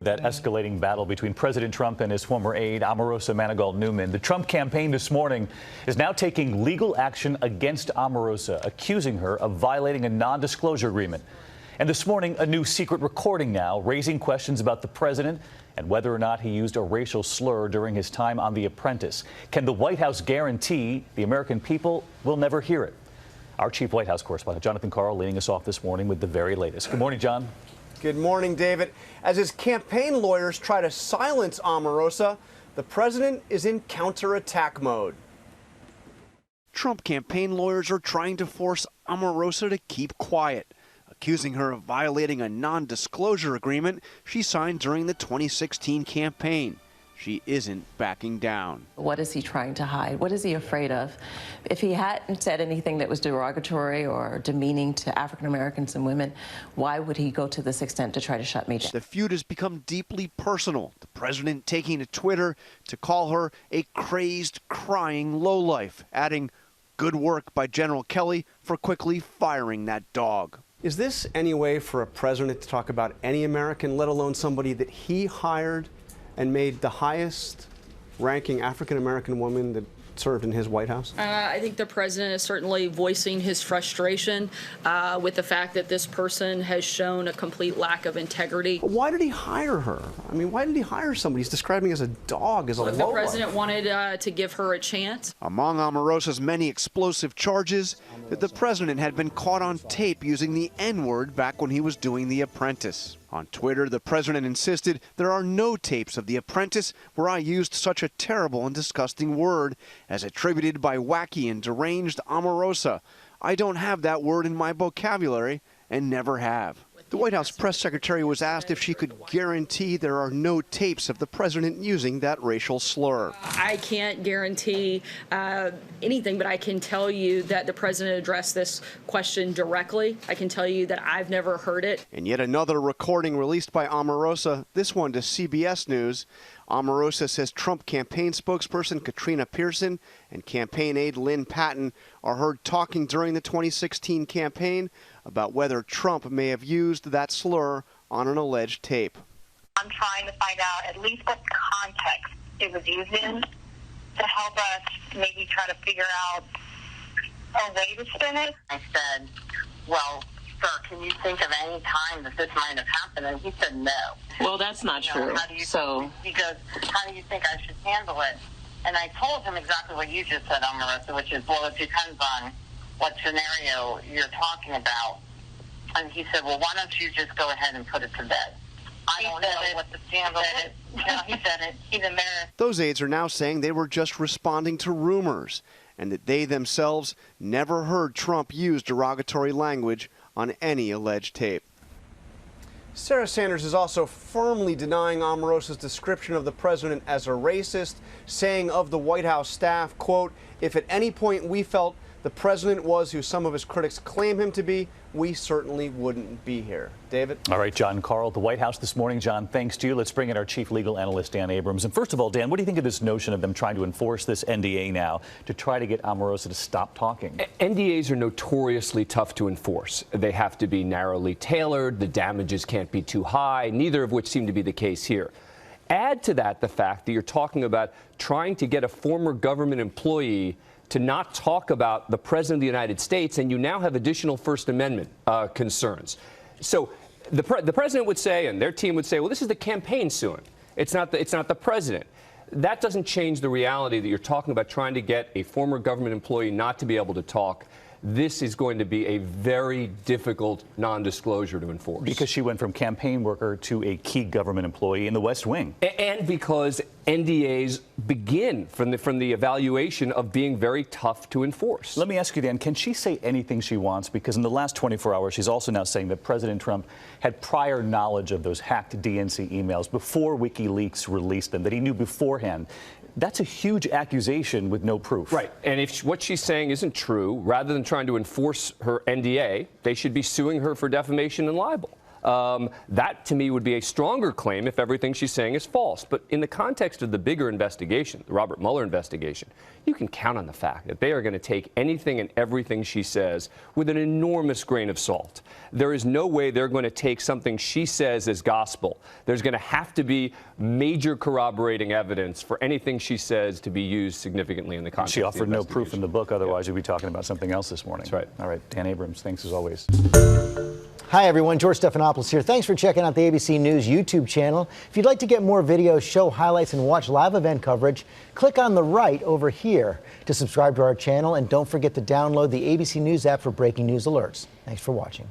That escalating battle between President Trump and his former aide, Omarosa Manigault Newman. The Trump campaign this morning is now taking legal action against Omarosa, accusing her of violating a non-disclosure agreement. And this morning, a new secret recording now raising questions about the president and whether or not he used a racial slur during his time on The Apprentice. Can the White House guarantee the American people will never hear it? Our chief White House correspondent, Jonathan Karl, leading us off this morning with the very latest. Good morning, John. Good morning, David. As his campaign lawyers try to silence Omarosa, the president is in counterattack mode. Trump campaign lawyers are trying to force Omarosa to keep quiet, accusing her of violating a non-disclosure agreement she signed during the 2016 campaign. She isn't backing down. What is he trying to hide? What is he afraid of? If he hadn't said anything that was derogatory or demeaning to African Americans and women, why would he go to this extent to try to shut me down? The feud has become deeply personal, the president taking to Twitter to call her a crazed, crying lowlife, adding, "Good work by General Kelly for quickly firing that dog." Is this any way for a president to talk about any American, let alone somebody that he hired and made the highest ranking African-American woman that served in his White House? I think the president is certainly voicing his frustration with the fact that this person has shown a complete lack of integrity. But why did he hire her? I mean, why did he hire somebody he's describing as a dog, as a lowlife? The president wanted to give her a chance. Among Omarosa's many explosive charges, that the president had been caught on tape using the N-word back when he was doing The Apprentice. On Twitter, the president insisted there are no tapes of The Apprentice where I used such a terrible and disgusting word, as attributed by wacky and deranged Omarosa. I don't have that word in my vocabulary and never have. The White House press secretary was asked if she could guarantee there are no tapes of the president using that racial slur. I can't guarantee anything, but I can tell you that the president addressed this question directly. I can tell you that I've never heard it. And yet another recording released by Omarosa, this one to CBS News. Omarosa says Trump campaign spokesperson Katrina Pearson and campaign aide Lynn Patton are heard talking during the 2016 campaign about whether Trump may have used that slur on an alleged tape. I'm trying to find out at least what context it was used in to help us maybe try to figure out a way to spin it. I said, well, sir, can you think of any time that this might have happened? And he said no. Well, that's not true. He goes, how do you think I should handle it? And I told him exactly what you just said, Omarosa, which is, well, it depends on what scenario you're talking about. And he said, well, why don't you just go ahead and put it to bed? I don't know what the scandal is. No, he said it. He's embarrassed. Those aides are now saying they were just responding to rumors and that they themselves never heard Trump use derogatory language on any alleged tape. Sarah Sanders is also firmly denying Omarosa's description of the president as a racist, saying of the White House staff, quote, if at any point we felt the president was who some of his critics claim him to be, we certainly wouldn't be here. David? All right, John Karl at the White House this morning. John, thanks to you. Let's bring in our chief legal analyst, Dan Abrams. And first of all, Dan, what do you think of this notion of them trying to enforce this NDA now to try to get Omarosa to stop talking? NDAs are notoriously tough to enforce. They have to be narrowly tailored. The damages can't be too high, neither of which seem to be the case here. Add to that the fact that you're talking about trying to get a former government employee to not talk about the President of the United States, and you now have additional First Amendment concerns. So the President would say, and their team would say, well, this is the campaign suing. It's not the President. That doesn't change the reality that you're talking about trying to get a former government employee not to be able to talk. This is going to be a very difficult non-disclosure to enforce. Because she went from campaign worker to a key government employee in the West Wing. And because NDAs begin from the evaluation of being very tough to enforce. Let me ask you, Dan, can she say anything she wants? Because in the last 24 hours, she's also now saying that President Trump had prior knowledge of those hacked DNC emails before WikiLeaks released them, that he knew beforehand. That's a huge accusation with no proof. Right. And if what she's saying isn't true, rather than trying to enforce her NDA, they should be suing her for defamation and libel. That, to me, would be a stronger claim if everything she's saying is false. But in the context of the bigger investigation, the Robert Mueller investigation, you can count on the fact that they are going to take anything and everything she says with an enormous grain of salt. There is no way they're going to take something she says as gospel. There's going to have to be major corroborating evidence for anything she says to be used significantly in the context She of the offered no proof in the book, otherwise Yeah. we'd be talking about something else this morning. That's right. All right, Dan Abrams, thanks as always. Hi, everyone. George Stephanopoulos here. Thanks for checking out the ABC News YouTube channel. If you'd like to get more videos, show highlights, and watch live event coverage, click on the right over here to subscribe to our channel. And don't forget to download the ABC News app for breaking news alerts. Thanks for watching.